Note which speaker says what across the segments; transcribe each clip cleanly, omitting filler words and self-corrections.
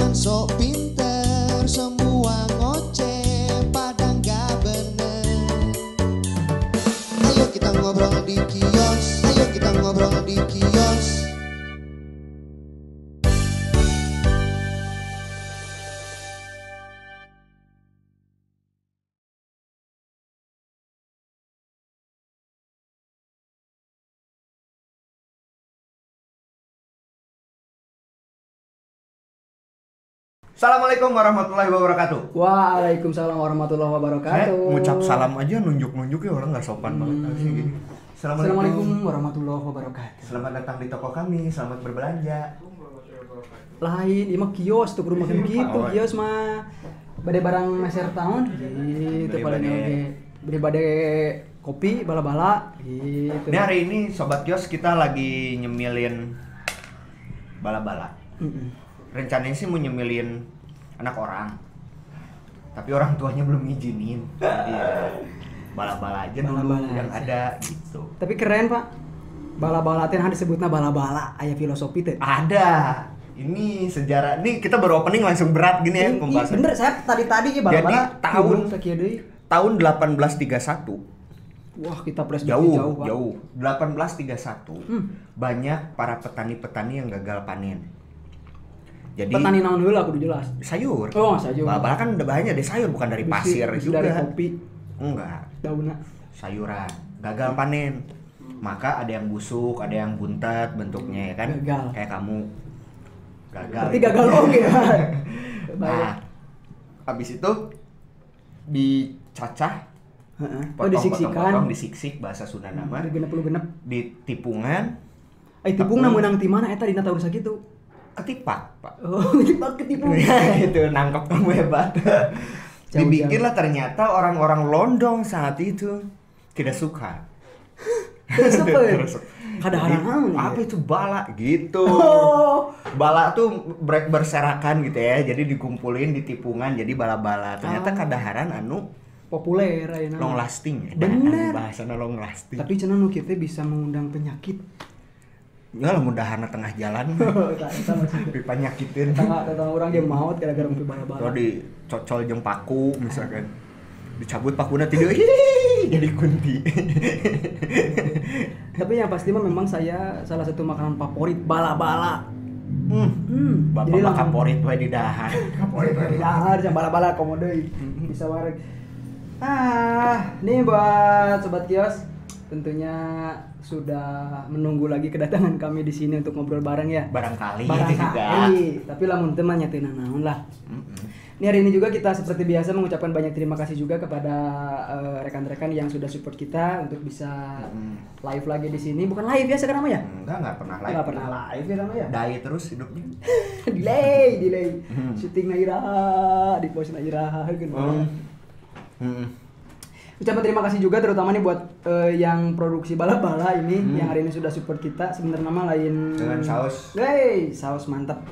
Speaker 1: Jangan sok pinter, semua ngoceh pada nggak bener. Ayo kita ngobrol di kios, ayo kita ngobrol di kios.
Speaker 2: Assalamualaikum warahmatullahi wabarakatuh.
Speaker 3: Waalaikumsalam warahmatullahi
Speaker 2: Saya
Speaker 3: wabarakatuh.
Speaker 2: ngucap salam aja nunjuk-nunjuk ya orang nggak sopan banget sih gini.
Speaker 3: Assalamualaikum warahmatullahi wabarakatuh.
Speaker 2: Selamat datang di toko kami, selamat berbelanja.
Speaker 3: Lain, ini mah kios tuh kudu makin gitu.
Speaker 2: Oh,
Speaker 3: Kios mah bade barang meser tahun gitu paling oke. Beli bade kopi bala-bala gitu.
Speaker 2: Ini hari ini sobat kios kita lagi nyemilin bala-bala. Rencananya sih mau nyemilin anak orang, tapi orang tuanya belum ngizinin. Jadi ya, bala-bala aja dulu
Speaker 3: Bala-bala
Speaker 2: yang
Speaker 3: aja.
Speaker 2: ada gitu.
Speaker 3: Tapi keren, Pak. Bala-bala teh disebutna bala-bala, aya filosofi teh.
Speaker 2: Ada. Ini sejarah. Nih kita baru opening langsung berat gini ya pembahasan.
Speaker 3: Bener, saya tadi bala-bala
Speaker 2: Jadi tahun 1831.
Speaker 3: Wah, kita flashback
Speaker 2: Jauh,
Speaker 3: Pak.
Speaker 2: jauh. 1831. Banyak para petani-petani yang gagal panen. Jadi
Speaker 3: Petani naon heula kudu jelas.
Speaker 2: sayur.
Speaker 3: Oh, sayur.
Speaker 2: Bala-bala kan udah banyak dari sayur, bukan dari pasir
Speaker 3: Bisi
Speaker 2: juga.
Speaker 3: dari kopi
Speaker 2: Enggak,
Speaker 3: daunna.
Speaker 2: sayuran. Gagal panen. Maka ada yang busuk, ada yang buntet bentuknya ya kan?
Speaker 3: Gagal.
Speaker 2: Kayak kamu. Gagal.
Speaker 3: Berarti gagal oke ya.
Speaker 2: Nah, habis itu dicacah,
Speaker 3: Heeh. Oh,
Speaker 2: potong-potong,
Speaker 3: disiksikan.
Speaker 2: disiksik bahasa Sunda nama,
Speaker 3: Genep puluh genep.
Speaker 2: ditipungan,
Speaker 3: Tipungna meunang ti mana eta dina tahun sakitu.
Speaker 2: ketipak, Pak.
Speaker 3: Oh, ketipu.
Speaker 2: Itu nangkep kamu hebat. Dibikinlah ternyata orang-orang London saat itu tidak suka.
Speaker 3: Terus apa ya?
Speaker 2: Terus,
Speaker 3: Kadang-kadang naon ya?
Speaker 2: apa itu bala gitu.
Speaker 3: Oh.
Speaker 2: Bala tuh berserakan gitu ya. Jadi dikumpulin di tipungan jadi bala-bala. Ternyata kadaharan anu
Speaker 3: Populer ayeuna.
Speaker 2: long lasting ya.
Speaker 3: Bener.
Speaker 2: Bahasana long lasting.
Speaker 3: Tapi cenah nu kieu teh bisa mengundang penyakit.
Speaker 2: Ya lah mudahana tengah jalan.
Speaker 3: Eta maksudnya.
Speaker 2: Dipanyakitin.
Speaker 3: Tetangga orang dia maut gara-gara mimpi bala-bala.
Speaker 2: Kalau dicocol jeung paku misalkan. Dicabut pakuna tidur. Hihihi, jadi kunti.
Speaker 3: Tapi yang pasti mah memang saya salah satu makanan favorit bala-bala.
Speaker 2: Bapak
Speaker 3: Jadi
Speaker 2: mah
Speaker 3: langsung-
Speaker 2: kaporit we di dahar. Kaporit we di dahar.
Speaker 3: Dahar jam bala-bala komo deui. Bisa wareg. Nih buat sobat kios, tentunya sudah menunggu lagi kedatangan kami di sini untuk ngobrol bareng ya.
Speaker 2: Barangkali
Speaker 3: Barangkali,
Speaker 2: juga.
Speaker 3: tapi lamun teu mah nyateuna naon lah. Ini hari ini juga kita seperti biasa mengucapkan banyak terima kasih juga kepada rekan-rekan yang sudah support kita untuk bisa live lagi di sini. Bukan live ya sekarang mah ya?
Speaker 2: Enggak pernah live.
Speaker 3: Enggak pernah live ya namanya.
Speaker 2: Dai terus hidupnya.
Speaker 3: delay. Syuting na iraha, di post na iraha geus. Ucapan terima kasih juga terutama nih buat yang produksi bala-bala ini yang hari ini sudah support kita. Sebenarnya nama lain
Speaker 2: Dengan saus.
Speaker 3: Saus mantap.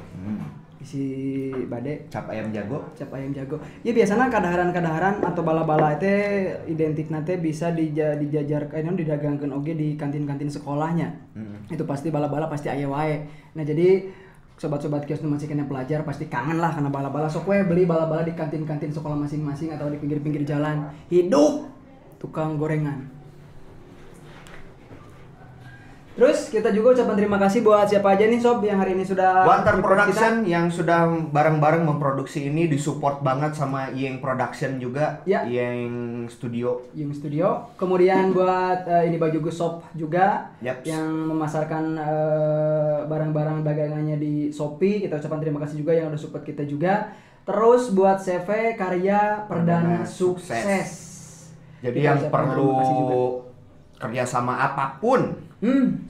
Speaker 3: Isi bade
Speaker 2: Cap ayam jago.
Speaker 3: cap ayam jago. Ya biasanya kadaharan-kadaharan atau bala-bala teh identik nate bisa dijajarkan didagangkeun oge di kantin-kantin sekolahnya. Itu pasti bala-bala pasti aya wae. Nah, jadi sobat-sobat kios nu masih kena pelajar pasti kangen lah karena bala-bala sok we beli bala-bala di kantin-kantin sekolah masing-masing atau di pinggir-pinggir jalan. Hidup tukang gorengan. Terus kita juga ucapan terima kasih buat siapa aja nih sob yang hari ini sudah
Speaker 2: Wanter
Speaker 3: support
Speaker 2: Production yang sudah bareng-bareng memproduksi ini, disupport banget sama Yeng Production juga,
Speaker 3: Ya.
Speaker 2: Yeng Studio.
Speaker 3: Yung Studio. Kemudian buat ini baju Shop juga
Speaker 2: Yaps.
Speaker 3: yang memasarkan barang-barang dagangannya di Shopee. Kita ucapkan terima kasih juga yang udah support kita juga. Terus buat CV Karya Perdana Sukses.
Speaker 2: Jadi
Speaker 3: Kita
Speaker 2: yang
Speaker 3: ucapkan
Speaker 2: perlu
Speaker 3: terima kasih juga.
Speaker 2: kerjasama apapun,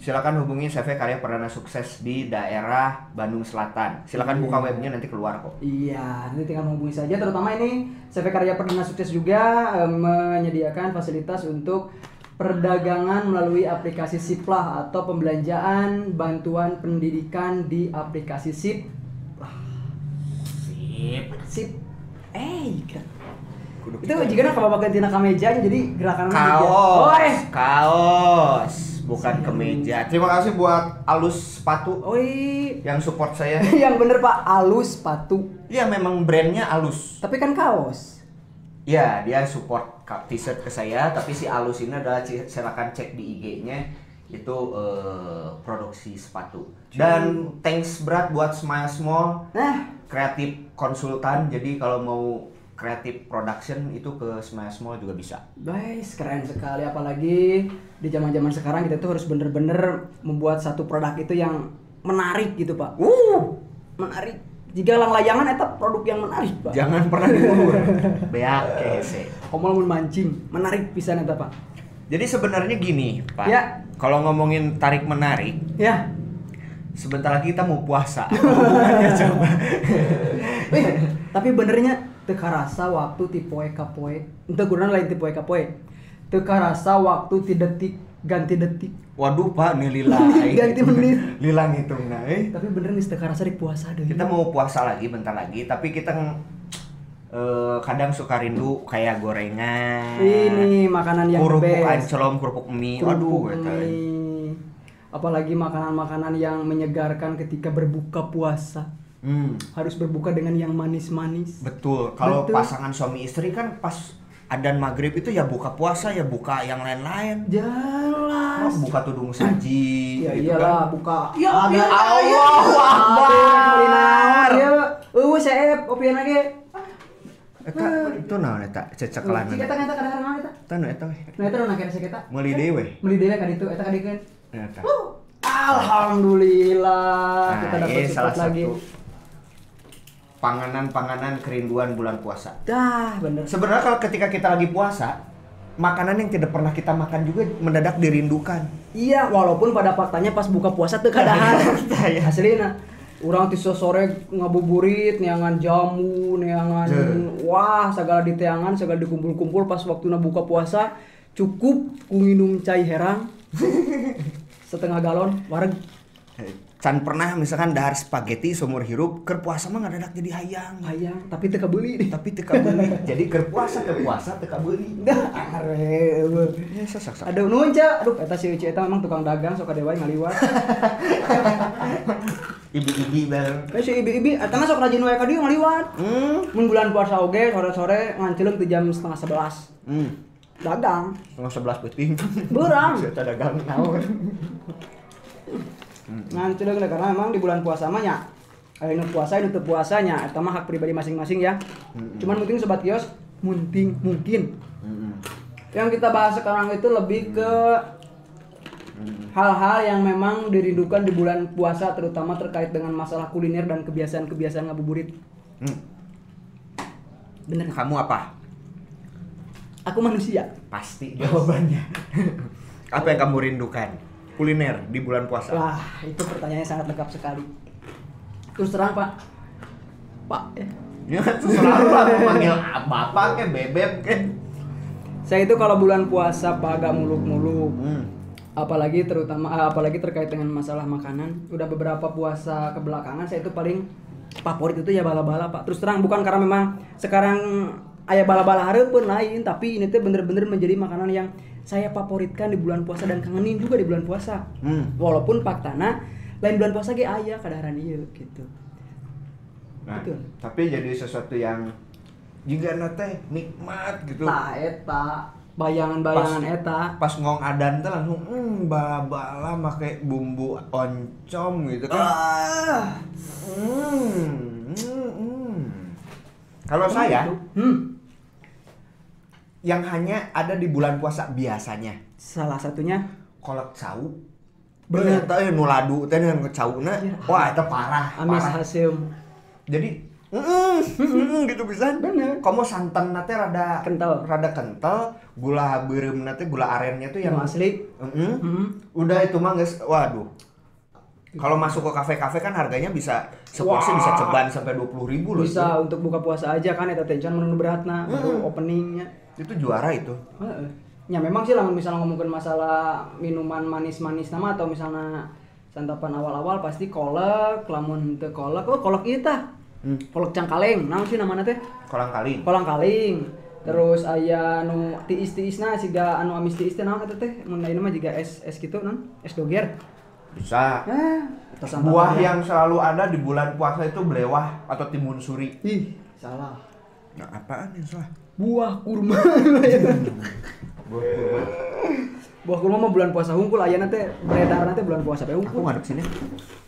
Speaker 2: silakan hubungi CV Karya Perdana Sukses di daerah Bandung Selatan. Silakan buka webnya nanti keluar kok.
Speaker 3: Iya, nanti tinggal menghubungi saja. Terutama ini CV Karya Perdana Sukses juga menyediakan fasilitas untuk perdagangan melalui aplikasi Siplah atau pembelanjaan bantuan pendidikan di aplikasi Sip. Sip. Itu jika nak kalau bagian tina kamejanya jadi gerakan
Speaker 2: Kaos. bukan kemeja. Terima kasih buat Alus sepatu
Speaker 3: Oi,
Speaker 2: yang support saya.
Speaker 3: yang bener Pak, alus sepatu.
Speaker 2: Iya memang brandnya Alus.
Speaker 3: Tapi kan kaos.
Speaker 2: Ya dia support t-shirt ke saya, tapi si Alus ini adalah silakan cek di IG-nya itu produksi sepatu. Dan thanks berat buat Smile Small,
Speaker 3: Nah,
Speaker 2: kreatif konsultan. Jadi kalau mau kreatif production itu ke Smile Small juga bisa.
Speaker 3: guys, keren sekali. Apalagi di zaman-zaman sekarang kita tuh harus bener-bener membuat satu produk itu yang menarik gitu Pak. Menarik. Jika lang layangan eta produk yang menarik Pak.
Speaker 2: Jangan pernah diulur. Beak kese.
Speaker 3: Komal mun mancing, menarik pisan eta Pak.
Speaker 2: Jadi sebenarnya gini, Pak.
Speaker 3: Ya.
Speaker 2: Kalau ngomongin tarik menarik,
Speaker 3: Ya.
Speaker 2: sebentar lagi kita mau puasa. Hubungannya coba.
Speaker 3: Tapi benernya teu karasa waktu ti poe ka poe. Enteu guruna lain ti poe ka poe. Teu karasa waktu ti detik ganti detik.
Speaker 2: Waduh, Pak, nih lila.
Speaker 3: Ganti menit.
Speaker 2: Lila ngitung nah.
Speaker 3: Tapi bener nih teu karasa di puasa deui.
Speaker 2: Kita mau puasa lagi bentar lagi, tapi kita kadang suka rindu kayak gorengan.
Speaker 3: Ini makanan yang
Speaker 2: kerupuk
Speaker 3: best.
Speaker 2: ancelom, kerupuk mie.
Speaker 3: Kerupuk
Speaker 2: Waduh, eta.
Speaker 3: mie. Apalagi makanan-makanan yang menyegarkan ketika berbuka puasa. Harus berbuka dengan yang manis-manis.
Speaker 2: Betul. Kalau
Speaker 3: Betul.
Speaker 2: pasangan suami istri kan pas adzan maghrib itu ya buka puasa, ya buka yang lain-lain.
Speaker 3: Jelas.
Speaker 2: Buka tudung saji.
Speaker 3: Ya
Speaker 2: gitu
Speaker 3: iyalah,
Speaker 2: kan.
Speaker 3: buka.
Speaker 2: Ya
Speaker 3: Ada-
Speaker 2: Allahu Akbar.
Speaker 3: Ya, seep opieun ge.
Speaker 2: Eta itu naon eta cecekelan.
Speaker 3: Cik eta kadang-kadang eta.
Speaker 2: Eta nu eta we.
Speaker 3: Nah eta nu kere kita.
Speaker 2: Meuli deui we.
Speaker 3: Meuli deui ka ditu, eta ka dikeun.
Speaker 2: Eta.
Speaker 3: Alhamdulillah kita
Speaker 2: Nah,
Speaker 3: dapat
Speaker 2: ini salah
Speaker 3: support lagi.
Speaker 2: satu panganan-panganan kerinduan bulan puasa.
Speaker 3: Dah, bener.
Speaker 2: Sebenarnya kalau ketika kita lagi puasa, makanan yang tidak pernah kita makan juga mendadak dirindukan.
Speaker 3: Iya, walaupun pada faktanya pas buka puasa teu kadahar.
Speaker 2: Iya.
Speaker 3: Aslina urang ti sore ngabuburit, neangan jamu, neangan wah segala diteangan, segala dikumpul-kumpul pas waktuna buka puasa cukup ku minum cai herang setengah galon wareg.
Speaker 2: Can pernah misalkan dahar spaghetti seumur hirup keur puasa mah ngadadak jadi hayang.
Speaker 3: Hayang, tapi teu kebeuli.
Speaker 2: Tapi teu kabeli. Jadi keur puasa teu kabeli.
Speaker 3: Dah, are.
Speaker 2: Ya sasak.
Speaker 3: Aduh nuhun Ca. Aduh eta si Uci eta memang tukang dagang sok kadewai ngaliwat.
Speaker 2: Ibi-ibi bareng.
Speaker 3: Si ibi-ibi eta mah sok rajin wae ka dieu ngaliwat. Mun bulan puasa oge sore-sore nganceleung ti jam 10:30. Dagang.
Speaker 2: 11 penting.
Speaker 3: Beurang.
Speaker 2: Saya dagang naon.
Speaker 3: Nganceleung deh karena memang di bulan puasa mah nya aya nu puasa aya nu teu puasanya eta mah hak pribadi masing-masing ya. Cuman mungkin sobat kios mungkin yang kita bahas sekarang itu lebih ke hal-hal yang memang dirindukan di bulan puasa terutama terkait dengan masalah kuliner dan kebiasaan-kebiasaan ngabuburit. Bener.
Speaker 2: Kamu apa?
Speaker 3: Aku manusia.
Speaker 2: Pasti jawabannya. Apa yang kamu rindukan? Kuliner di bulan puasa.
Speaker 3: Wah, itu pertanyaannya sangat lengkap sekali. Terus terang, Pak. Pak,
Speaker 2: Ya selalu lah manggil bapak ke bebek ke.
Speaker 3: saya itu kalau bulan puasa Pak agak muluk-muluk. Apalagi terkait dengan masalah makanan. Udah beberapa puasa kebelakangan saya itu paling favorit itu ya bala-bala, Pak. Terus terang bukan karena memang sekarang aya bala-bala hareupeun lain, tapi ini tuh bener-bener menjadi makanan yang saya favoritkan di bulan puasa dan kangenin juga di bulan puasa. Walaupun faktana lain bulan puasa ge aya kadaharan ieu gitu.
Speaker 2: Nah,
Speaker 3: Betul.
Speaker 2: tapi jadi sesuatu yang juga teh nikmat gitu.
Speaker 3: Tah eta bayangan-bayangan eta.
Speaker 2: Pas ngong adan teh langsung bala-bala make bumbu oncom gitu kan. Kalau saya yang hanya ada di bulan puasa biasanya
Speaker 3: Salah satunya
Speaker 2: kolak cau.
Speaker 3: Bener.
Speaker 2: Bener nu ladu teh dengan cauna. Wah, itu parah.
Speaker 3: amis
Speaker 2: Parah.
Speaker 3: hasil
Speaker 2: Jadi gitu pisan.
Speaker 3: Bener.
Speaker 2: Komo santan nate rada
Speaker 3: Kental.
Speaker 2: gula beureum nate gula arennya tuh yang
Speaker 3: yang asli.
Speaker 2: Udah itu mah geus waduh. Kalau masuk ke kafe-kafe kan harganya bisa seporsi bisa ceban sampai 20.000 loh.
Speaker 3: Bisa untuk buka puasa aja kan eta teh can menu beratna baru openingnya.
Speaker 2: Itu juara itu.
Speaker 3: Heeh. Ya memang sih lamun misalnya ngomongin masalah minuman manis-manis nama atau misalnya santapan awal-awal pasti kolak, lamun teu kolak, kolak ieu tah. Kolak cangkaleng, naon sih namanya teh?
Speaker 2: Kolang kaling.
Speaker 3: Kolang kaling. Terus aya nu tiis-tiisna siga anu amis tiis teh naon eta teh? Mun ayeuna mah jiga es kitu non, es doger.
Speaker 2: Bisa.
Speaker 3: Eta santap
Speaker 2: Buah
Speaker 3: ya.
Speaker 2: yang selalu ada di bulan puasa itu belewah atau timun suri.
Speaker 3: Ih, salah.
Speaker 2: Nah, apaan yang salah?
Speaker 3: Buah kurma.
Speaker 2: Buah kurma.
Speaker 3: Buah kurma mah bulan puasa hungkul ayeuna teh beredarna teh bulan puasa teh
Speaker 2: Aku
Speaker 3: hungkul.
Speaker 2: ngadep sini.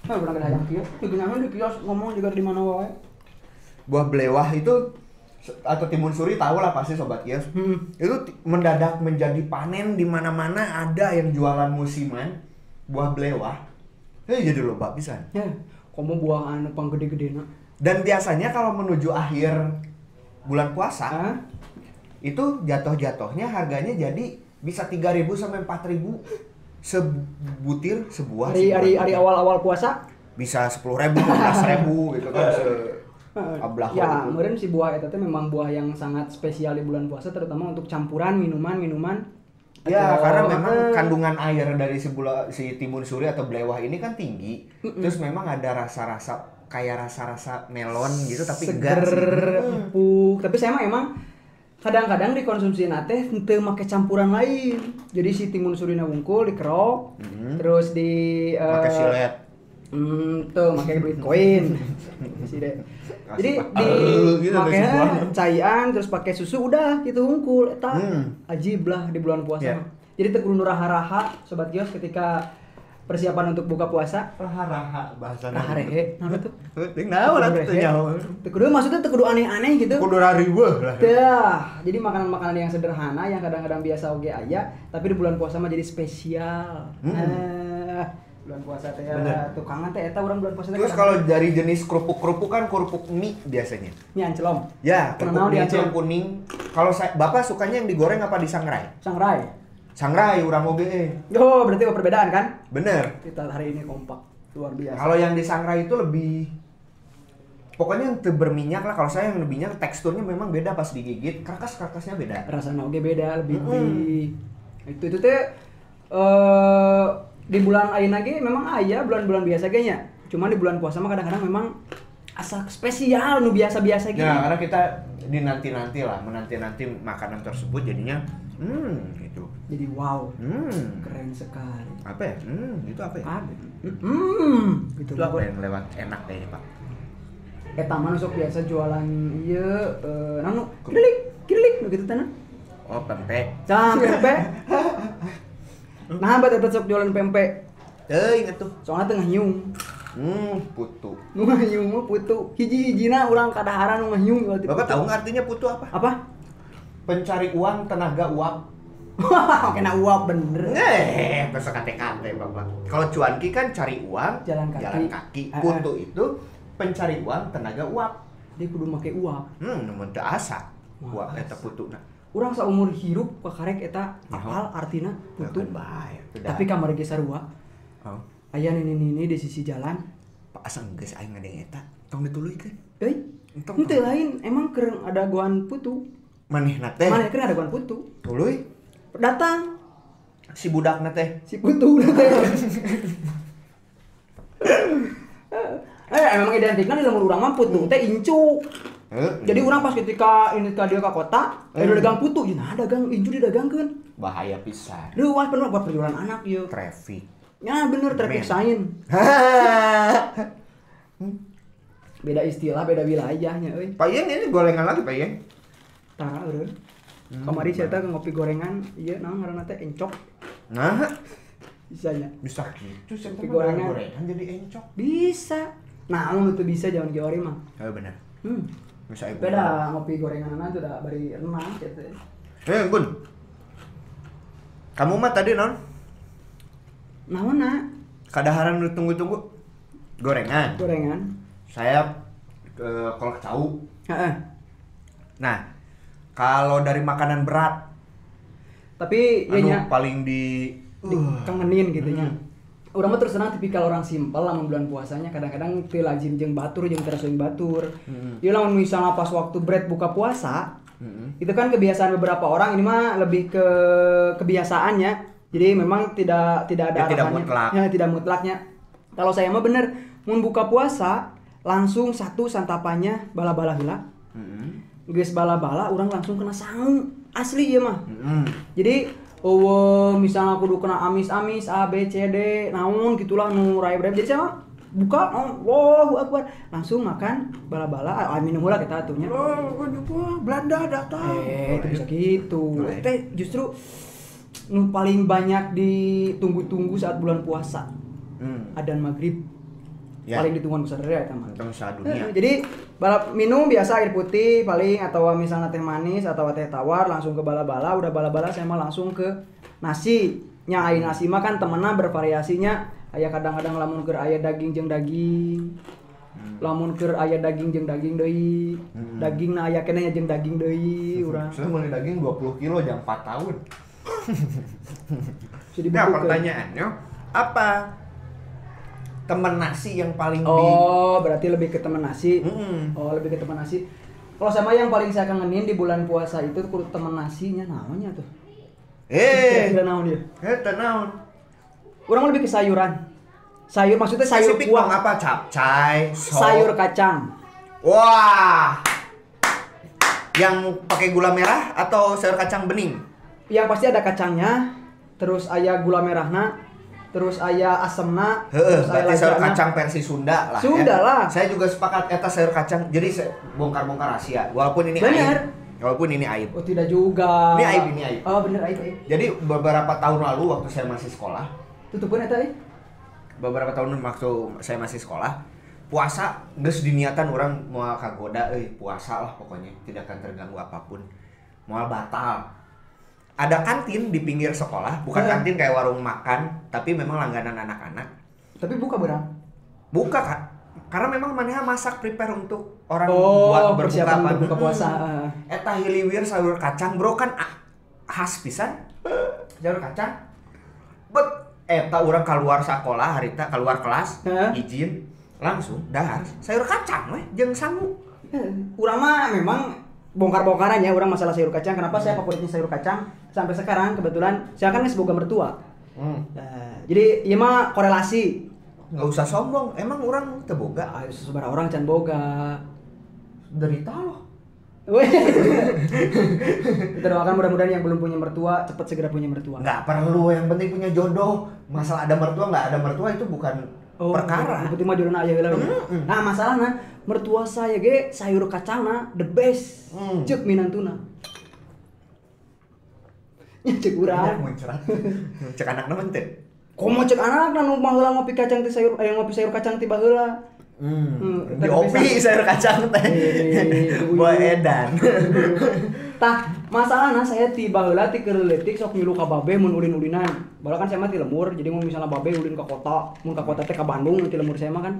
Speaker 3: Nah, urang kada hayang kieu. Jeung di kios ngomong juga di mana wae.
Speaker 2: Buah belewah itu atau timun suri tahu lah pasti sobat kios. Itu mendadak menjadi panen di mana-mana, ada yang jualan musiman buah belewah. Jadi loba pisan.
Speaker 3: Ya, komo buah anu pang gede-gedena.
Speaker 2: Dan biasanya kalau menuju akhir bulan puasa,
Speaker 3: Hah?
Speaker 2: itu jatuh-jatuhnya harganya jadi bisa 3.000 sampai 4.000 sebutir sebuah.
Speaker 3: Hari awal-awal puasa
Speaker 2: Bisa 10.000, 15.000 gitu kan. Ablah.
Speaker 3: ya, meureun si buah eta teh memang buah yang sangat spesial di bulan puasa terutama untuk campuran minuman.
Speaker 2: Ya,
Speaker 3: Atau-
Speaker 2: karena memang kandungan air dari si timun suri atau belewah ini kan tinggi. Terus memang ada rasa-rasa kayak rasa-rasa melon gitu tapi enggak
Speaker 3: seger,
Speaker 2: sih.
Speaker 3: empuk. Tapi saya mah emang kadang-kadang dikonsumsi teh teu make campuran lain. Jadi si timun surina wungkul dikerok, terus di
Speaker 2: Pakai silet.
Speaker 3: tuh make duit koin. Si deh. Jadi di
Speaker 2: gitu
Speaker 3: make
Speaker 2: ada sebuah.
Speaker 3: caian terus pakai susu udah gitu hungkul eta. Ajib lah di bulan puasa.
Speaker 2: Yeah.
Speaker 3: mah. Jadi teu kudu raha-raha sobat kios ketika persiapan untuk buka puasa.
Speaker 2: Raha-raha bahasa
Speaker 3: Raha rehe, naon tuh?
Speaker 2: Ting naon lah teh nyaho.
Speaker 3: Teu kudu maksudnya teu kudu aneh-aneh gitu.
Speaker 2: Kudu rariweuh lah.
Speaker 3: Dah, jadi makanan-makanan yang sederhana yang kadang-kadang biasa oge aya, tapi di bulan puasa mah jadi spesial. Bulan puasa teh
Speaker 2: Bener.
Speaker 3: tukangan teh eta urang bulan puasa teh.
Speaker 2: Terus kalau dari jenis kerupuk-kerupuk kan kerupuk mie biasanya.
Speaker 3: mie anclom,
Speaker 2: Ya,
Speaker 3: Kenal
Speaker 2: kerupuk mie
Speaker 3: di
Speaker 2: itu yang
Speaker 3: Aceh.
Speaker 2: kuning. Kalau Bapak sukanya yang digoreng apa disangrai?
Speaker 3: sangrai.
Speaker 2: Sangrai urang oge.
Speaker 3: Oh, berarti ada perbedaan kan?
Speaker 2: Bener.
Speaker 3: Kita hari ini kompak, luar biasa.
Speaker 2: Kalau yang disangrai itu lebih pokoknya yang berminyak lah. Kalau saya yang lebih minyak teksturnya memang beda pas digigit. Karkas-karkasnya beda.
Speaker 3: Rasanya oge beda, lebih itu teh di bulan ayeuna ge memang aya bulan-bulan biasa ge nya. Cuman di bulan puasa mah kadang-kadang memang asa spesial nu biasa-biasa gitu.
Speaker 2: Nah, karena kita dinanti-nanti lah, menanti-nanti makanan tersebut jadinya gitu.
Speaker 3: Jadi wow, keren sekali.
Speaker 2: Apa ya? Itu apa ya?
Speaker 3: Gitu.
Speaker 2: Itu apa yang lewat enak kayaknya, Pak?
Speaker 3: Eta mah sok biasa jualan ieu nanu kirilik nu gitu teh.
Speaker 2: Oh, pempek.
Speaker 3: Cang pempek. Nah, bat eta sok jualan pempek.
Speaker 2: Ingat tuh.
Speaker 3: Soalnya tengah nyung.
Speaker 2: Putu.
Speaker 3: Nu nyung mah putu. Hiji-hijina urang kadaharan nu nyung berarti.
Speaker 2: Bapak tahu nggak artinya putu apa?
Speaker 3: Apa?
Speaker 2: Pencari uang tenaga uap.
Speaker 3: Kena uap bener.
Speaker 2: Bahasa kate-kate Bapak. Kalau cuanki kan cari uang,
Speaker 3: Jalan kaki.
Speaker 2: Putu itu pencari uang tenaga uap.
Speaker 3: Dia kudu make uap.
Speaker 2: Namun teu asa. Uap
Speaker 3: Wah,
Speaker 2: eta putuna.
Speaker 3: Urang saumur hirup kakarek eta apal artina putu.
Speaker 2: Bahaya.
Speaker 3: Tapi kamar ge sarua.
Speaker 2: Oh.
Speaker 3: Aya nini di sisi jalan.
Speaker 2: Pak asang geus aing ngadeng eta. Tong dituluykeun.
Speaker 3: Ente lain emang keur ada goan putu.
Speaker 2: Manehna teh.
Speaker 3: Mana keur ada goan putu.
Speaker 2: Tuluy
Speaker 3: Datang
Speaker 2: si budakna teh.
Speaker 3: si putu teh. Emang identiknya di lemur urang mah putu teh incu. Jadi urang pas ketika ini ka dia ka kota, ada dagang putu, nah dagang incu didagangkeun.
Speaker 2: Bahaya pisan.
Speaker 3: Luas penuh buat perjualan anak ieu.
Speaker 2: Traffic.
Speaker 3: Ya bener traffic sign. Beda istilah, beda wilayahnya euy.
Speaker 2: Pak Yen ini gorengan lagi Pak Yen.
Speaker 3: Tara eureun. Kamari saya teh ngopi gorengan, ieu naon ngaranna teh encok.
Speaker 2: Nah,
Speaker 3: Bisanya.
Speaker 2: bisa gitu sih
Speaker 3: Tapi gorengan.
Speaker 2: gorengan jadi encok.
Speaker 3: Bisa. Nah, anu tuh bisa jangan geori mah.
Speaker 2: Oh benar. Bisa ibu.
Speaker 3: Beda ngopi gorengan tuh udah bari renang gitu.
Speaker 2: Gun. Kamu mah tadi non
Speaker 3: Naonna?
Speaker 2: kadaharan lu tunggu-tunggu gorengan.
Speaker 3: Gorengan.
Speaker 2: Saya kolak tahu.
Speaker 3: Heeh.
Speaker 2: Nah, kalau dari makanan berat
Speaker 3: Tapi ya nya
Speaker 2: paling di
Speaker 3: kangenin gitu nya. Urang mah terus terang tipikal orang simpel lamun bulan puasanya kadang-kadang teu lazim jeung batur jeung terus jeung batur. Ieu lamun misalnya pas waktu bread buka puasa, itu kan kebiasaan beberapa orang, ini mah lebih ke kebiasaannya. Jadi memang tidak ada
Speaker 2: Ya, tidak
Speaker 3: arahannya.
Speaker 2: mutlak.
Speaker 3: Ya, tidak mutlaknya. Kalau saya mah bener mun buka puasa langsung satu santapannya bala-bala heula. geus bala-bala urang langsung kena sangu asli ya mah. Jadi misalnya kudu kena amis-amis A B C D naon gitulah nu raib-raib jadi sama buka Allahu Akbar langsung makan bala-bala minum heula kita atunya.
Speaker 2: Belanda datang.
Speaker 3: Itu bisa gitu. Teh justru nu paling banyak ditunggu-tunggu saat bulan puasa. Adzan maghrib. Ya. Paling ditunggu besar ya eta mah.
Speaker 2: Dunia.
Speaker 3: Jadi balap minum biasa air putih paling atau misalnya teh manis atau teh tawar langsung ke bala-bala, udah bala-bala saya mah langsung ke nasi. Nya aya nasi mah kan temenna bervariasinya. Aya kadang-kadang lamun keur aya daging jeung daging. Lamun keur aya daging jeung daging deui. Dagingna aya keneh jeung daging deui urang.
Speaker 2: Saya meuli daging 20 kilo jam 4 tahun.
Speaker 3: Jadi
Speaker 2: nah, pertanyaannya apa? Temen nasi yang paling
Speaker 3: berarti lebih ke temen nasi. Lebih ke temen nasi. Kalau sama yang paling saya kangenin di bulan puasa itu kudu temen nasinya namanya tuh. Kira naon dia?
Speaker 2: Naon?
Speaker 3: Urang lebih ke sayuran. Sayur maksudnya sayur kuah
Speaker 2: apa? Capcay,
Speaker 3: sayur kacang.
Speaker 2: Wah. Yang pakai gula merah atau sayur kacang bening?
Speaker 3: Yang pasti ada kacangnya, terus aya gula merahna, terus aya asemna, terus aya
Speaker 2: sayur kacang versi Sunda lah.
Speaker 3: Sunda lah.
Speaker 2: Saya juga sepakat eta sayur kacang. Jadi bongkar-bongkar rahasia. Walaupun ini
Speaker 3: bener.
Speaker 2: Walaupun ini aib.
Speaker 3: Oh, tidak juga.
Speaker 2: Ini aib.
Speaker 3: Oh, bener aib.
Speaker 2: Jadi beberapa tahun lalu waktu saya masih sekolah,
Speaker 3: tutupun eta
Speaker 2: beberapa tahun waktu saya masih sekolah, puasa geus diniatan orang moal kagoda puasa lah pokoknya, tidak akan terganggu apapun. Moal batal. Ada kantin di pinggir sekolah, bukan kantin kayak warung makan, tapi memang langganan anak-anak.
Speaker 3: Tapi buka berang?
Speaker 2: Buka Kak. Karena memang manehna masak prepare untuk orang buat berbuka
Speaker 3: puasa.
Speaker 2: Eta hiliwir sayur kacang, bro, kan khas pisan. Sayur kacang. Eta urang keluar sekolah harita keluar kelas izin langsung dahar sayur kacang weh jeung sangu.
Speaker 3: Urang mah memang bongkar-bongkarannya urang masalah sayur kacang. Kenapa saya favoritnya sayur kacang sampai sekarang kebetulan saya kan geus boga mertua. Jadi ieu mah korelasi.
Speaker 2: Enggak usah sombong, emang urang teu boga.
Speaker 3: Sabaraha orang can boga.
Speaker 2: Derita loh.
Speaker 3: Kita doakan mudah-mudahan yang belum punya mertua cepat segera punya mertua.
Speaker 2: Nggak perlu, yang penting punya jodoh. Masalah ada mertua nggak ada mertua itu bukan perkara.
Speaker 3: Yang penting mah jodohna aya heula. Nah, masalahna mertua saya ge sayur kacangna the best. Ceuk minantuna. Nya ceuk urang.
Speaker 2: Cek anakna mah teu.
Speaker 3: Komo cek anakna nu mah heula ngopi kacang teh sayur ngopi sayur kacang ti baheula.
Speaker 2: Di opi sayur kacang teh. Buat edan.
Speaker 3: Tah, masalahna saya tiba heula ti keur leutik sok ngilu ka babeh mun ulin-ulinan. Bala kan saya mah ti lemur, jadi mun misalnya babeh ulin ka kota, mun ka kota teh ka Bandung ti lemur saya mah kan.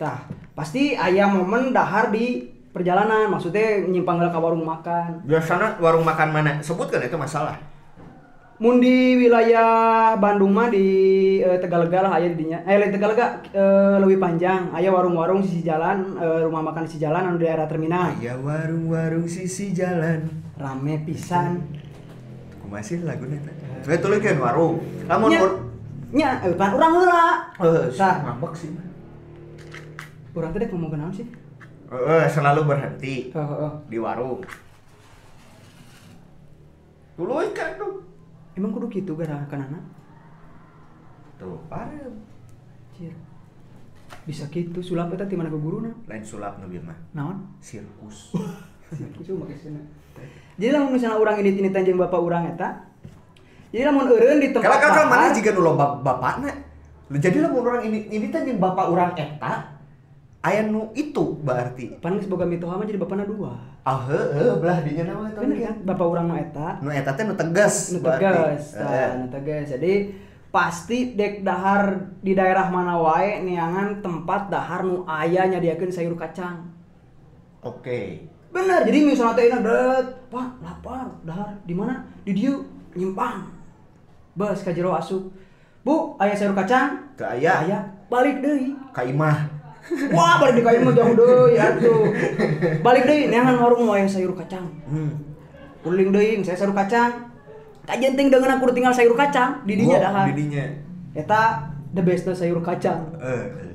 Speaker 3: Tah, pasti aya momen dahar di perjalanan, maksudnya nyimpang heula ka warung makan.
Speaker 2: Biasana warung makan mana? Sebutkan itu masalah.
Speaker 3: Mun di wilayah Bandung mah di Tegalega lah aya dinya. Lain Tegalega leuwih panjang. Aya warung-warung sisi jalan, rumah makan sisi jalan anu daerah terminal.
Speaker 2: Aya warung-warung sisi jalan,
Speaker 3: rame pisan.
Speaker 2: Kumaha sih laguna eta? Saya tulikeun warung. Lamun
Speaker 3: nya pan urang heula.
Speaker 2: Tah ngambek sih.
Speaker 3: Urang teh ngomong kenaon sih?
Speaker 2: Selalu berhenti di warung. Tuluy kan tuh.
Speaker 3: Emang kudu kitu gara kanana?
Speaker 2: Tuh, parem.
Speaker 3: Cir. Bisa kitu sulap eta ti mana ke guruna?
Speaker 2: Lain sulap nu bieu mah.
Speaker 3: Naon?
Speaker 2: Sirkus.
Speaker 3: Sirkus make cenah. Jadi lamun misalnya urang ini tanjung bapak urang eta. Jadi lamun eureun di tempat
Speaker 2: kalau mana jiga nu loba bapakna. Jadi lamun urang ini tanjung bapak urang eta aya nu itu berarti.
Speaker 3: Pan geus boga mitoha mah jadi bapana dua.
Speaker 2: Belah dinya nama eta.
Speaker 3: Bener kan? Bapak urang mah eta.
Speaker 2: Nu eta teh nu tegas.
Speaker 3: Nu tegas. Nu tegas. Jadi pasti dek dahar di daerah mana wae neangan tempat dahar nu aya nyadiakeun sayur kacang.
Speaker 2: Oke.
Speaker 3: Bener. Jadi misalnya teh dret, Pak, lapar, dahar di mana? Di dieu nyimpang. Beus ka jero asup. Bu, aya sayur kacang?
Speaker 2: Teu aya.
Speaker 3: Aya. Balik deui.
Speaker 2: Ka imah.
Speaker 3: Wah, balik di kayu mah jauh deui atuh. Balik deui neangan warung aya sayur kacang. Uling deui saya sayur kacang. Kajenting deungeun kudu tinggal sayur kacang di dinya dahar.
Speaker 2: Di dinya.
Speaker 3: Eta the best sayur kacang.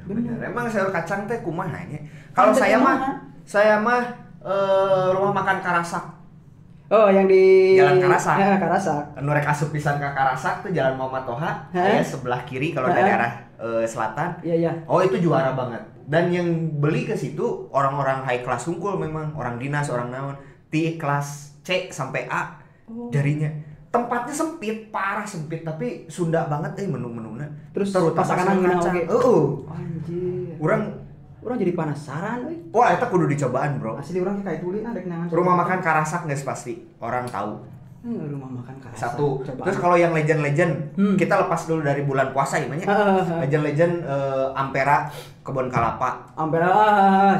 Speaker 2: Bener. Emang sayur kacang teh kumaha nya? Kalau saya mah rumah makan Karasak.
Speaker 3: Oh, yang di
Speaker 2: Jalan Karasak.
Speaker 3: Karasak.
Speaker 2: Anu rek asup pisan ke Karasak tuh Jalan Muhammad Toha,
Speaker 3: Hah?
Speaker 2: aya sebelah kiri kalau dari arah selatan.
Speaker 3: Iya, iya.
Speaker 2: Oh, itu juara banget. Dan yang beli ke situ orang-orang high class hungkul memang, orang dinas, orang naon, di kelas C sampai A jarinya. Tempatnya sempit, parah sempit, tapi Sunda banget menu-menuna.
Speaker 3: Terus
Speaker 2: terutama
Speaker 3: pasakan angin
Speaker 2: kacang.
Speaker 3: oge. Anjir. Orang jadi penasaran euy.
Speaker 2: Wah, eta kudu dicobaan, Bro.
Speaker 3: Asli orang kayak tuli dek nangan.
Speaker 2: Rumah makan Karasak guys pasti orang tahu.
Speaker 3: Rumah makan Karasak.
Speaker 2: Satu.
Speaker 3: Coba.
Speaker 2: Terus kalau yang legend-legend, kita lepas dulu dari bulan puasa ya, banyak. Legend-legend Ampera Kebon Kalapa.
Speaker 3: Ampera,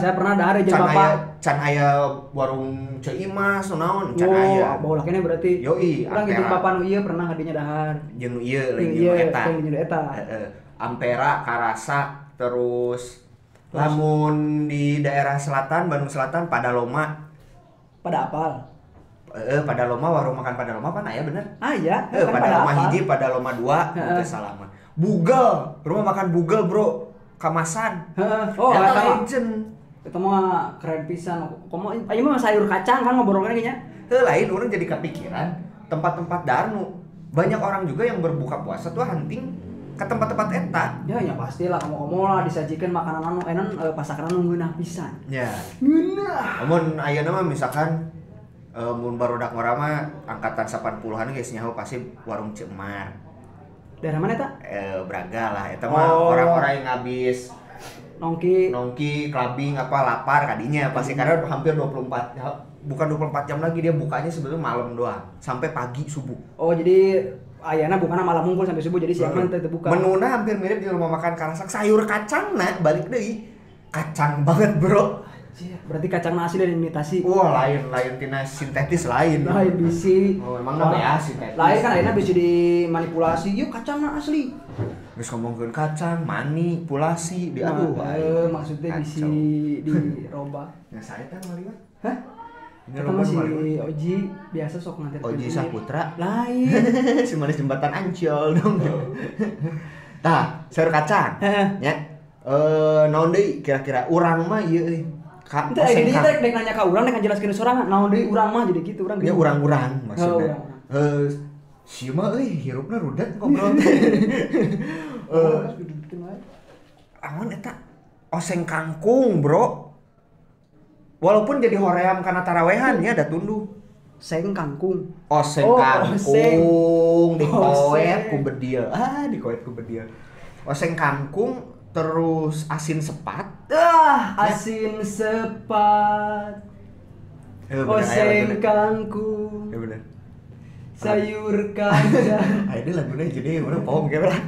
Speaker 3: saya pernah dahar jeung Bapak.
Speaker 2: Can aya warung Ceu Imas naon, can aya.
Speaker 3: Bawa lakene berarti.
Speaker 2: Yoi,
Speaker 3: Urang
Speaker 2: Ampera.
Speaker 3: jeung Bapak nu ieu pernah ngadinya dahar.
Speaker 2: Jeung nu ieu
Speaker 3: Iya,
Speaker 2: eta.
Speaker 3: jeung eta.
Speaker 2: Ampera, Karasak, terus lamun di daerah selatan, Bandung Selatan, Padaloma.
Speaker 3: Pada apal.
Speaker 2: Padaloma, warung makan Padaloma apa ya bener?
Speaker 3: Ah iya,
Speaker 2: Padaloma
Speaker 3: apal.
Speaker 2: hiji, Padaloma 2, itu salah mah. Bugel, rumah makan Bugel, Bro. Kamasan.
Speaker 3: Oh,
Speaker 2: Eta
Speaker 3: eta mah.
Speaker 2: legend.
Speaker 3: Itu mah keren pisan. Komo ayo mah sayur kacang kan ngobrolnya nya.
Speaker 2: Lain orang jadi kepikiran tempat-tempat darnu. Banyak orang juga yang berbuka puasa tuh hunting ke tempat-tempat eta.
Speaker 3: Ya pastilah kamu lah disajikan makanan anu enan pasakan anu ngeunah pisan.
Speaker 2: Ya.
Speaker 3: Ngeunah.
Speaker 2: Amun ayeuna mah misalkan mun barudak mah angkatan 80-an geus nyaho pasti warung Cemar.
Speaker 3: Daerah mana eta?
Speaker 2: Braga lah, eta mah orang-orang yang ngabis
Speaker 3: Nongki,
Speaker 2: clubbing apa lapar kadinya pasti karena hampir 24 bukan 24 jam lagi dia bukanya sebetulnya malam doang sampai pagi subuh.
Speaker 3: Oh jadi ayana bukan malam ngumpul sampai subuh jadi siang teh buka.
Speaker 2: Menuna hampir mirip di rumah makan Karasak, sayur kacang balik deui. Kacang banget, Bro.
Speaker 3: Berarti kacang asli dan imitasi.
Speaker 2: Wah, lain tina sintetis lain.
Speaker 3: Lain bisi.
Speaker 2: Oh, emang namanya sintetis.
Speaker 3: Lain kan ayeuna bisa dimanipulasi. Yuk kacangna asli.
Speaker 2: Geus ngomongkeun kacang, manipulasi, aduh.
Speaker 3: Maksudnya bisi dirobah.
Speaker 2: Ya saya teh maliwat.
Speaker 3: Hah? Kita masih Oji biasa sok nganter
Speaker 2: Oji Saputra.
Speaker 3: Lain.
Speaker 2: Si manis jembatan Ancol dong. Tah, sayur kacang. Nya. Naon deui kira-kira urang mah ieu euy.
Speaker 3: Teu gini teh dek nanya ka urang dek ngajelaskeun sorangan. Naon deui urang mah jadi kitu urang.
Speaker 2: Ya urang-urang maksudnya. Si mah euy hirupna rudet ngobrol. Awan eta oseng kangkung, Bro. Walaupun jadi hoream karena tarawehan ya ada tunduh.
Speaker 3: Seng kangkung.
Speaker 2: Oseng kangkung dikoet ku bedieu. Dikoet ku bedieu. Oseng kangkung terus asin sepat.
Speaker 3: Asin sepat. Oseng kangkung.
Speaker 2: Ya bener.
Speaker 3: Sayur kacang.
Speaker 2: Ini lagunya jadi orang pohon kayak berapa?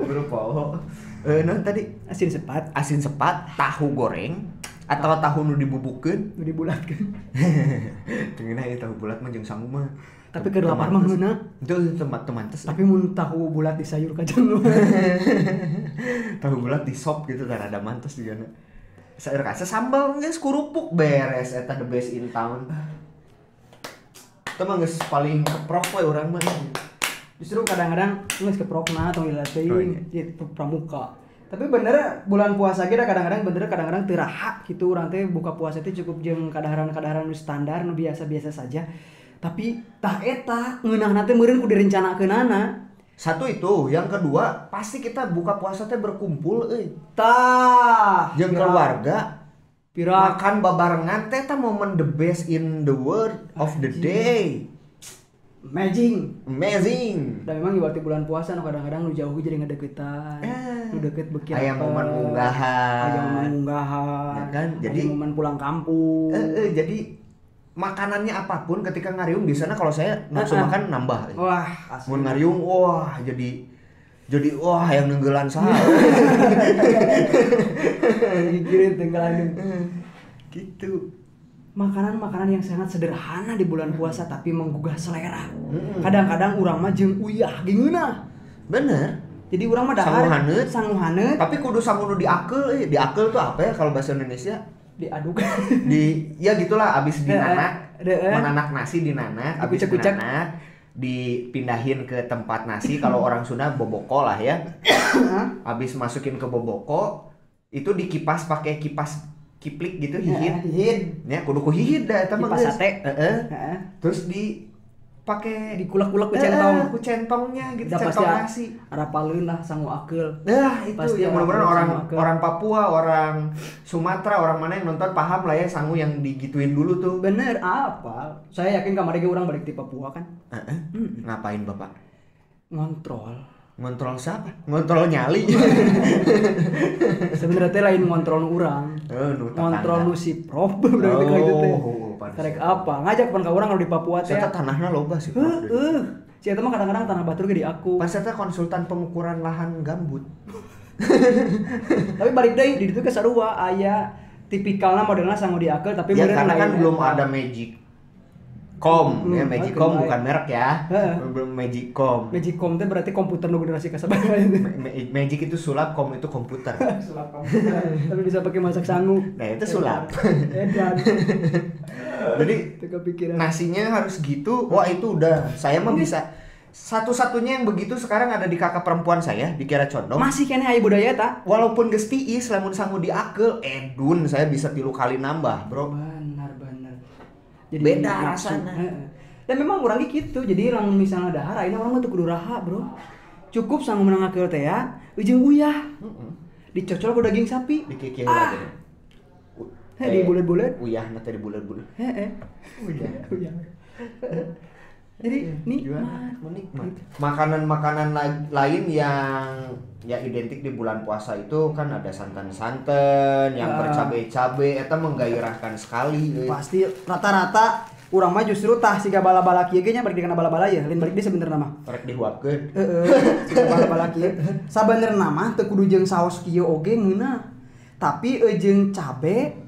Speaker 2: Orang pohon. Nah tadi
Speaker 3: Asin sepat.
Speaker 2: asin sepat, tahu goreng atau tahu nu dibubukeun,
Speaker 3: Nu dibulatkeun.
Speaker 2: Tengena ieu tahu bulat mah jeung sangu mah.
Speaker 3: Tapi keur lapar mah ngeunah.
Speaker 2: Itu tempat temantes.
Speaker 3: Tapi mun tahu bulat di sayur kacang mah.
Speaker 2: Tahu bulat di sop gitu kan ada mantes juga. Sayur kacang sambal geus kurupuk beres eta the best in town. Itu mah geus paling keprok we urang mah.
Speaker 3: Justru kadang-kadang geus keprokna atau lihat teuing itu pramuka. Tapi bener bulan puasa ge kadang-kadang teu raha kitu urang teh buka puasa teh cukup jeung kadaharan-kadaharan nu standar nu biasa-biasa saja. Tapi tah eta ngeunahna teh meureun kudu direncanakeunana.
Speaker 2: Satu itu, yang kedua pasti kita buka puasa teh berkumpul euy.
Speaker 3: Tah
Speaker 2: Jeung keluarga
Speaker 3: pirak
Speaker 2: makan babarengan teh eta momen the best in the world of the day. Amazing.
Speaker 3: Dan memang ibarat bulan puasa nu kadang-kadang nu jauh jadi ngadeukeutan. Nu deket beuki
Speaker 2: aya momen munggahan.
Speaker 3: Aya momen munggahan.
Speaker 2: Ya kan? Jadi
Speaker 3: momen pulang kampung.
Speaker 2: Jadi makanannya apapun ketika ngariung di sana kalau saya nafsu makan nambah.
Speaker 3: Wah,
Speaker 2: mun ngariung wah jadi wah yang nenggeulan saha.
Speaker 3: Gigireun tenggelan.
Speaker 2: Gitu.
Speaker 3: Makanan-makanan yang sangat sederhana di bulan puasa tapi menggugah selera. Kadang-kadang urang mah jeung uyah ge ngeunah.
Speaker 2: Bener.
Speaker 3: Jadi urang mah dahar sangu haneut.
Speaker 2: Tapi kudu sangu nu diakeul. Diakeul tuh apa ya kalau bahasa Indonesia?
Speaker 3: Diaduk.
Speaker 2: Ya gitulah abis dinanak. Menanak nasi dinanak, abis dinanak dipindahin ke tempat nasi kalau orang Sunda boboko lah ya. Abis masukin ke boboko itu dikipas pakai kipas kiplik gitu hihit.
Speaker 3: Hihit.
Speaker 2: Ya kudu ku hihit da eta mah.
Speaker 3: Kipas sate.
Speaker 2: Heeh. Terus pakai
Speaker 3: Dikulak-kulak ku centong.
Speaker 2: ku centongnya gitu,
Speaker 3: Da
Speaker 2: centong
Speaker 3: pasti
Speaker 2: nasi.
Speaker 3: arapaleun lah sangu akeul.
Speaker 2: Nah, itu
Speaker 3: Pasti
Speaker 2: yang mudah-mudahan orang
Speaker 3: sama ke-
Speaker 2: orang Papua, orang Sumatera, orang mana yang nonton paham lah ya sangu yang digituin dulu tuh.
Speaker 3: Bener apa? Saya yakin kamari ge urang balik di Papua kan.
Speaker 2: Ngapain Bapak?
Speaker 3: Ngontrol.
Speaker 2: Ngontrol siapa? Ngontrol nyali.
Speaker 3: Sebenarnya teh lain ngontrol nu urang.
Speaker 2: Nu
Speaker 3: Ngontrol nu si prof berarti kayak gitu teh.
Speaker 2: pantes.
Speaker 3: Karek apa? Ngajak pan ka urang kalau di Papua teh.
Speaker 2: Saya tanahnya loba sih.
Speaker 3: Si eta mah kadang-kadang tanah batur ge di aku.
Speaker 2: Pas saya konsultan pengukuran lahan gambut.
Speaker 3: Tapi balik deui di ditu ke sarua aya tipikalna modelna sangu diakeul tapi
Speaker 2: Ya
Speaker 3: meureun
Speaker 2: karena kan
Speaker 3: lain
Speaker 2: belum
Speaker 3: eta.
Speaker 2: ada Magicom, ya Magicom
Speaker 3: oke,
Speaker 2: bukan
Speaker 3: baik.
Speaker 2: merek ya. Belum Magicom.
Speaker 3: Magicom teh berarti komputer nu generasi kasabaraha.
Speaker 2: Magic itu sulap, com itu komputer.
Speaker 3: Sulap komputer. Tapi bisa pakai masak sangu.
Speaker 2: Nah, itu sulap.
Speaker 3: Edan.
Speaker 2: Jadi
Speaker 3: Itu kepikiran.
Speaker 2: nasinya harus gitu. Wah, itu udah. Saya mah bisa. Satu-satunya yang begitu sekarang ada di kakak perempuan saya, di Kiara Condong.
Speaker 3: Masih kene aya budaya ta?
Speaker 2: Walaupun geus tiis lamun sangu diakeul, edun saya bisa 3 kali nambah, Bro.
Speaker 3: Benar. Jadi
Speaker 2: Beda
Speaker 3: nafsu.
Speaker 2: rasana.
Speaker 3: Heeh. Dan memang urang gitu. Jadi lamun misalnya dahar ayeuna urang mah teu kudu raha, Bro. Cukup sangu menang akeul teh ya, ujung uyah. Dicocol ku daging sapi.
Speaker 2: Dikikir lagi.
Speaker 3: Di bulet-bulet.
Speaker 2: Uyah na teh di bulet-bulet.
Speaker 3: Heeh. Uyah. Jadi
Speaker 2: Menikmat. Makanan-makanan lain yang ya identik di bulan puasa itu kan ada santan-santan, yang bercabai-cabai, eta menggairahkan sekali.
Speaker 3: pasti rata-rata urang mah justru tah siga bala-bala kieu ge nya balik dikana bala-bala ya, lain balik dia sebenarnya mah.
Speaker 2: Rek dihuapkeun.
Speaker 3: Siga bala-bala kieu. Sabenerna mah teu kudu jeung saos kieu oge ngeunah. Tapi jeung cabe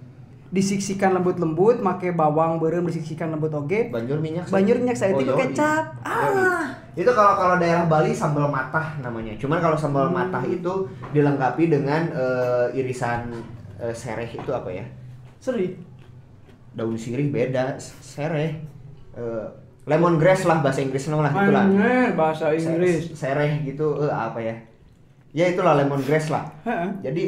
Speaker 3: disiksikan lembut-lembut, make bawang beureum disiksikan lembut oge.
Speaker 2: Banjur minyak.
Speaker 3: Banjur minyak saeutik
Speaker 2: yoi.
Speaker 3: kecap.
Speaker 2: Yoi. Itu kalau daerah Bali sambal matah namanya. Cuman kalau sambal matah itu dilengkapi dengan irisan sereh itu apa ya?
Speaker 3: Seri.
Speaker 2: Daun sirih beda, sereh. Lemongrass lah bahasa Inggrisnya lah itulah.
Speaker 3: Bahasa Inggris.
Speaker 2: Sereh gitu apa ya? Ya itulah lemongrass lah.
Speaker 3: Heeh.
Speaker 2: Jadi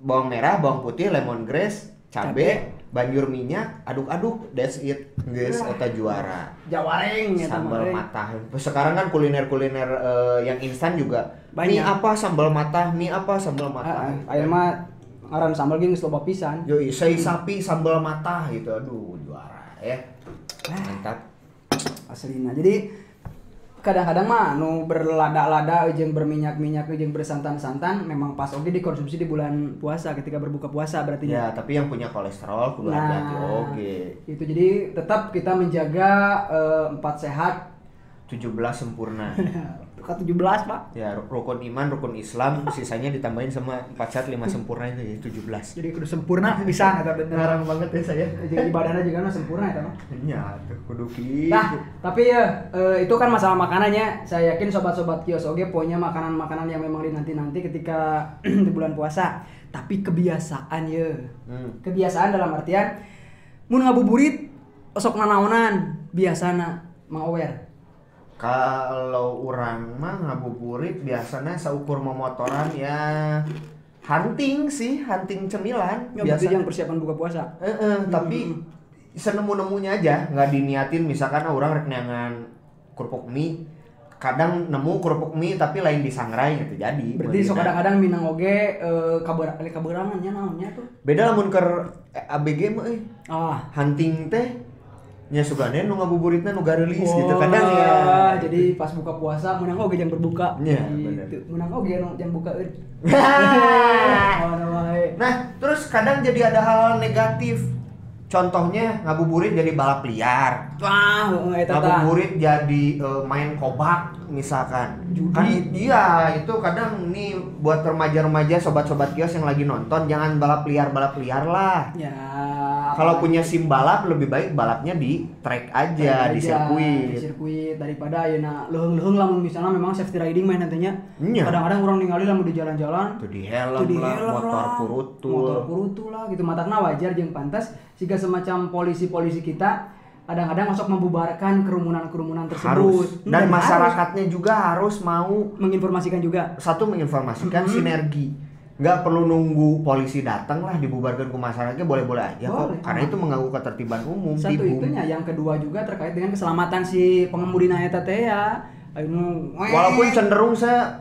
Speaker 2: bawang merah, bawang putih, lemongrass, cabe, banjur minyak, aduk-aduk, that's it. Geus eta juara.
Speaker 3: Jawareng eta
Speaker 2: Sambal
Speaker 3: mah.
Speaker 2: matah. Sekarang kan kuliner-kuliner yang instan juga.
Speaker 3: Banyak.
Speaker 2: Mie apa sambal matah, mie apa sambal matah.
Speaker 3: Aya mah ngaran sambal ge geus loba pisan.
Speaker 2: Yoi, sei sapi sambal matah gitu. Aduh, juara ya. Mantap.
Speaker 3: Aslina. Jadi kadang-kadang mah nu berlada-lada jeung berminyak-minyak jeung bersantan-santan memang pas oge dikonsumsi di bulan puasa ketika berbuka puasa berarti
Speaker 2: Ya, tapi yang punya kolesterol kudu hati-hati oge.
Speaker 3: Itu jadi tetap kita menjaga 4 sehat
Speaker 2: 17 sempurna.
Speaker 3: ke 17, Pak.
Speaker 2: Ya, rukun iman, rukun Islam, sisanya ditambahin sama 4 sehat 5 sempurna itu ya 17.
Speaker 3: Jadi kudu sempurna bisa eta bener.
Speaker 2: Ngarang banget ya saya.
Speaker 3: Jeung ibadahna juga sempurna eta mah.
Speaker 2: Nya, tuh kudu gitu.
Speaker 3: Nah, tapi ya itu kan masalah makanannya. Saya yakin sobat-sobat kios oge punya makanan-makanan yang memang dinanti-nanti ketika di bulan puasa. Tapi kebiasaan ya. Kebiasaan dalam artian mun ngabuburit sok nanaonan biasana Mang Ower.
Speaker 2: Kalau orang mah ngabuburit biasanya seukur memotoran ya hunting sih, hunting cemilan
Speaker 3: Biasa yang persiapan buka puasa.
Speaker 2: Tapi senemu-nemunya aja, nggak diniatin misalkan orang rek neangan kerupuk mie, kadang nemu kerupuk mie tapi lain disangrai gitu jadi.
Speaker 3: Berarti sok kadang-kadang minang oge kaberangannya naonnya tuh.
Speaker 2: Beda lamun ke ABG mah hunting teh nya sugane nu ngabuburitna nu garelis gitu kadang ya.
Speaker 3: Jadi pas buka puasa menang oge jang berbuka.
Speaker 2: Iya, bener.
Speaker 3: Gitu. Menang oge nu jang bukaeun.
Speaker 2: Nah, terus kadang jadi ada hal negatif. Contohnya ngabuburit jadi balap liar.
Speaker 3: Wah, eta tah.
Speaker 2: Ngabuburit jadi main kobak misalkan.
Speaker 3: Judi.
Speaker 2: Kan iya, itu kadang nih buat remaja-remaja sobat-sobat kios yang lagi nonton jangan balap liar lah.
Speaker 3: Ya.
Speaker 2: Kalau punya SIM balap lebih baik balapnya di track aja, di sirkuit.
Speaker 3: Di sirkuit daripada ayeuna leuheung-leuheung lamun misalnya memang safety riding mah nantinya.
Speaker 2: Iya.
Speaker 3: Kadang-kadang orang ningali lamun di jalan-jalan
Speaker 2: Tuh di helm lah, motor
Speaker 3: kurutul lah gitu. Matana wajar jeung pantas jika semacam polisi-polisi kita kadang-kadang masuk membubarkan kerumunan-kerumunan tersebut.
Speaker 2: Harus. Dan masyarakatnya juga harus mau
Speaker 3: menginformasikan juga.
Speaker 2: satu menginformasikan sinergi. nggak perlu nunggu polisi datang lah dibubarkan ke masyarakat, boleh-boleh aja
Speaker 3: Boleh.
Speaker 2: kok, karena itu mengganggu ketertiban umum.
Speaker 3: Satu
Speaker 2: tibum.
Speaker 3: itunya, yang kedua juga terkait dengan keselamatan si pengemudi eta teh ya.
Speaker 2: Walaupun cenderung saya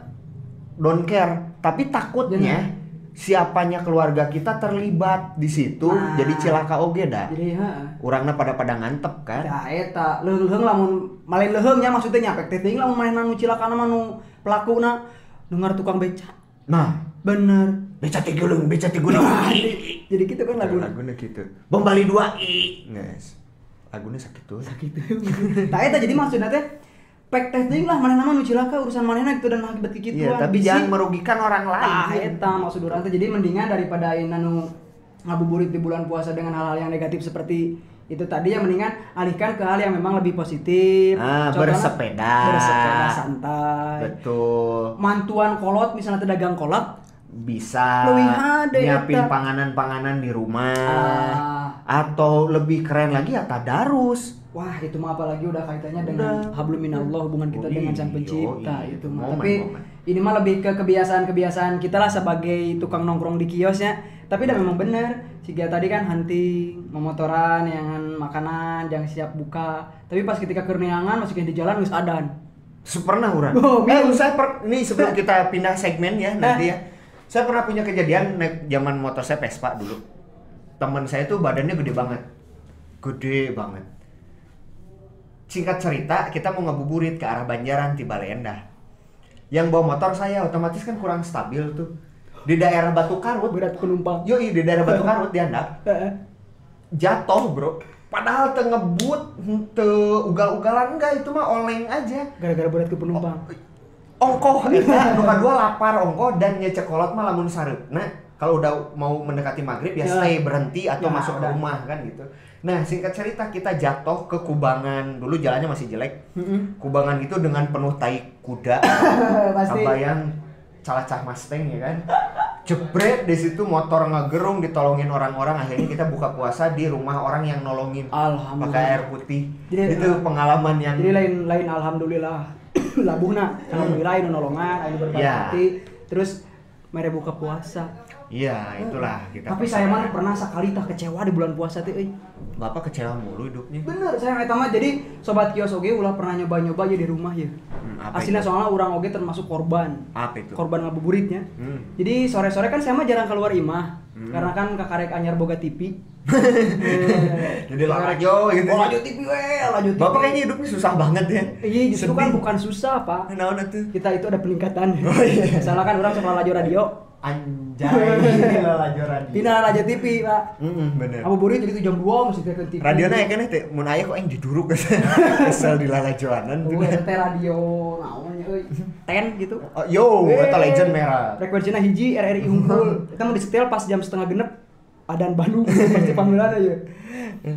Speaker 2: don't care, tapi takutnya siapanya keluarga kita terlibat di situ,
Speaker 3: Nah.
Speaker 2: jadi cilaka oge dah.
Speaker 3: Jadi
Speaker 2: Urangna pada ngantep kan.
Speaker 3: ya eta leuheung lamun malin leuheungnya maksudnya nyapek teh teuing lamun manehna nu cilakana mah nu pelakuna dengar tukang beca.
Speaker 2: Nah,
Speaker 3: Bener.
Speaker 2: beca ti geuleung, beca ti geuleung.
Speaker 3: Jadi gitu kan lagu.
Speaker 2: Laguna gitu. Bom Bali 2 i. Guys. Laguna sakit tuh.
Speaker 3: Gitu. Tah eta jadi maksudnya teh pek teh teuing lah manehna mah nu cilaka urusan manehna gitu dan akibat kikituan.
Speaker 2: Iya, tapi jangan merugikan orang lain.
Speaker 3: Tah eta maksud urang teh jadi mendingan daripada ayeuna nu ngabuburit di bulan puasa dengan hal-hal yang negatif seperti itu tadi, yang mendingan alihkan ke hal yang memang lebih positif. Contohnya, bersepeda santai.
Speaker 2: Betul.
Speaker 3: Mantuan kolot misalnya teh dagang kolot
Speaker 2: Bisa
Speaker 3: leuwih hade
Speaker 2: nyiapin
Speaker 3: eta.
Speaker 2: panganan-panganan di rumah.
Speaker 3: Ah.
Speaker 2: Atau lebih keren lagi ya tadarus.
Speaker 3: Wah, itu mah apalagi udah kaitannya dengan hablum minallah, hubungan kita
Speaker 2: Oh,
Speaker 3: dengan Sang
Speaker 2: iya,
Speaker 3: Pencipta
Speaker 2: iya.
Speaker 3: itu mah.
Speaker 2: Momen,
Speaker 3: Tapi
Speaker 2: momen.
Speaker 3: ini mah lebih ke kebiasaan-kebiasaan kita lah sebagai tukang nongkrong di kiosnya. Tapi udah memang bener, siga tadi kan hunting, memotoran, yangan makanan, jangan siap buka. Tapi pas ketika keurniangan masukin di jalan geus adan.
Speaker 2: Pernah urang.
Speaker 3: Oh,
Speaker 2: Ini sebelum kita pindah segmen ya nanti ya. Saya pernah punya kejadian naik zaman motor saya Vespa dulu. Teman saya tuh badannya gede banget. Gede banget. Singkat cerita, kita mau ngabuburit ke arah Banjaran di Baleendah. Yang bawa motor saya otomatis kan kurang stabil tuh. Di daerah Batu Karut.
Speaker 3: Berat penumpang.
Speaker 2: Yoi, di daerah Batu Karut dihandap. Jatuh, Bro. Padahal teu ngebut, teu ugal-ugalan enggak, itu mah oleng aja.
Speaker 3: Gara-gara berat ke penumpang.
Speaker 2: Ongkoh eta nu kadua lapar ongkoh dan nyecek kolot mah lamun sareupna kalau udah mau mendekati maghrib ya stay berhenti atau
Speaker 3: Ya,
Speaker 2: masuk ke
Speaker 3: udah.
Speaker 2: rumah kan gitu. Nah, singkat cerita kita jatuh ke kubangan, dulu jalannya masih jelek. Kubangan itu dengan penuh tai kuda.
Speaker 3: Pasti.
Speaker 2: Kebayang calacah Mustang ya kan. Jebret di situ motor ngegerung, ditolongin orang-orang, akhirnya kita buka puasa di rumah orang yang nolongin.
Speaker 3: Alhamdulillah.
Speaker 2: Pakai air putih.
Speaker 3: Jadi,
Speaker 2: itu pengalaman yang
Speaker 3: Jadi lain alhamdulillah. Labuhna alhamdulillah anu nolongan, anu berbagi
Speaker 2: Ya.
Speaker 3: hati. Terus mere buka puasa.
Speaker 2: Iya, itulah kita.
Speaker 3: Tapi saya mah pernah sekali tak kecewa di bulan puasa teh euy.
Speaker 2: Bapak kecewa mulu hidupnya.
Speaker 3: Bener, saya eta mah jadi sobat kios oge ulah pernah nyoba-nyoba ya di rumah ya.
Speaker 2: Apa
Speaker 3: Aslinya
Speaker 2: itu?
Speaker 3: soalnya urang oge termasuk korban.
Speaker 2: Apa itu?
Speaker 3: Korban ngabuburitnya.
Speaker 2: Hmm.
Speaker 3: Jadi sore-sore kan saya mah jarang keluar imah. Karena kan kakarek anyar boga TV.
Speaker 2: Jadi lajo gitu.
Speaker 3: Oh, lajo TV we, lajo TV.
Speaker 2: Bapak kayaknya hidupnya susah banget ya.
Speaker 3: Iya, justru kan bukan susah, Pak.
Speaker 2: Naon atuh?
Speaker 3: Kita itu ada peningkatan.
Speaker 2: Oh, iya.
Speaker 3: Salah kan orang suka lajo radio.
Speaker 2: Anjay, lajo radio.
Speaker 3: Pindah lajo TV, Pak.
Speaker 2: Bener.
Speaker 3: Ngabuburit jadi itu jam 2 mesti ke TV.
Speaker 2: Radio naik kan teh mun aya kok aing diduruk kesel di lalajoanan.
Speaker 3: Oh, teh radio naonnya euy. 10 gitu.
Speaker 2: Oh, yo, eta legend merah.
Speaker 3: Frekuensinya hiji RRI unggul. Kita mau disetel pas jam setengah genep adan Bandung pasti panggilan aja.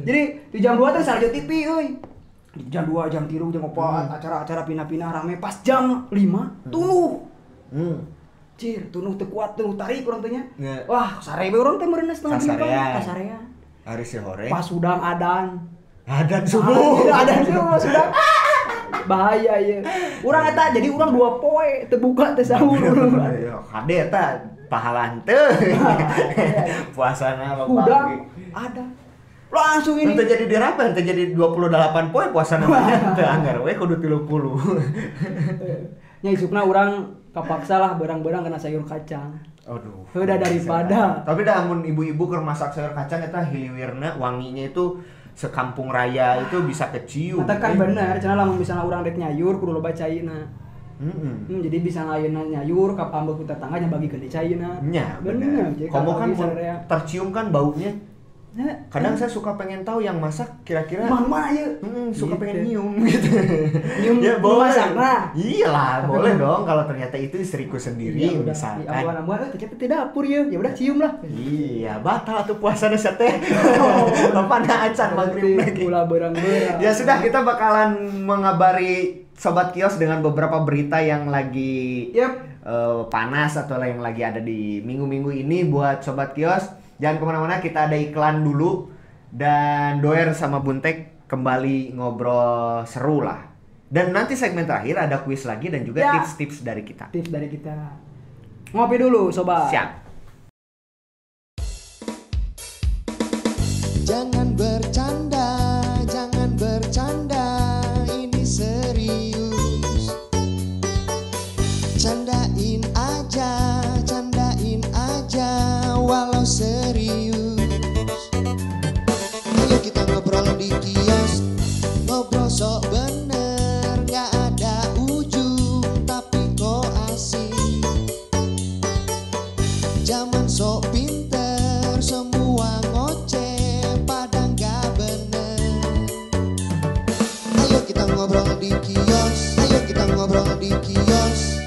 Speaker 3: Jadi di jam 2 teh radio TV euy. Di jam 2, jam 3, jam 4 acara-acara pindah-pindah rame pas jam 5 tunuh. Cir, tunuh teu kuat tuh tarik urang teh nya.
Speaker 2: Nge.
Speaker 3: Wah, sarewe urang teh meureunna setengah
Speaker 2: Kasarean.
Speaker 3: kasarean.
Speaker 2: Hari si hore.
Speaker 3: Pas udang adan.
Speaker 2: Adan subuh.
Speaker 3: Adan subuh sudah. Bahaya ya. Urang eta jadi urang 2 poe teu buka teu sahur.
Speaker 2: Kade eta pahalan teu. Puasana
Speaker 3: Udang ada. Langsung ini.
Speaker 2: Teu jadi dirapan, teu jadi 28 poin puasa namanya. Teu anggar we kudu 30.
Speaker 3: Nya isupna urang kapaksa lah barang-barang kena sayur kacang.
Speaker 2: Aduh.
Speaker 3: Udah daripada.
Speaker 2: Tapi dah amun ibu-ibu keur masak sayur kacang eta hiliwirna wanginya itu sekampung raya itu bisa kecium.
Speaker 3: Mata kan bener, cenah lamun misalnya urang dek nyayur kudu loba caina. Jadi bisa ngayeuna nyayur ka pambeuk tetangga nya bagikeun di caina.
Speaker 2: Nya
Speaker 3: bener.
Speaker 2: bener. Komo kan tercium kan baunya. Kadang saya suka pengen tahu yang masak kira-kira
Speaker 3: mana ya?
Speaker 2: suka
Speaker 3: Gitu.
Speaker 2: pengen nyium gitu.
Speaker 3: Nyium
Speaker 2: Ya boleh.
Speaker 3: masakna.
Speaker 2: Iyalah, boleh dong kalau ternyata itu istriku sendiri
Speaker 3: Iya, udah.
Speaker 2: misalkan.
Speaker 3: Amuan-amuan ternyata di dapur ya. Ya udah cium lah.
Speaker 2: Iya, batal tuh puasa teh. Bapak na acan maghrib lagi.
Speaker 3: Ulah berang-berang.
Speaker 2: Ya sudah, kita bakalan mengabari Sobat Kios dengan beberapa berita yang lagi panas atau yang lagi ada di minggu-minggu ini buat Sobat Kios. Jangan kemana-mana, kita ada iklan dulu. Dan Doer sama Buntek kembali ngobrol seru lah. Dan nanti segmen terakhir ada kuis lagi dan juga tips-tips dari kita.
Speaker 3: Tips dari kita. Ngopi dulu, sobat.
Speaker 2: Siap.
Speaker 1: Jangan bercanda, ini serius. Candain aja, walau serius. Ayo kita ngobrol di kios, ngobrol sok bener, gak ada ujung tapi kok asik. Zaman sok pinter, semua ngoceh, pada gak bener. Ayo kita ngobrol di kios, ayo kita ngobrol di kios.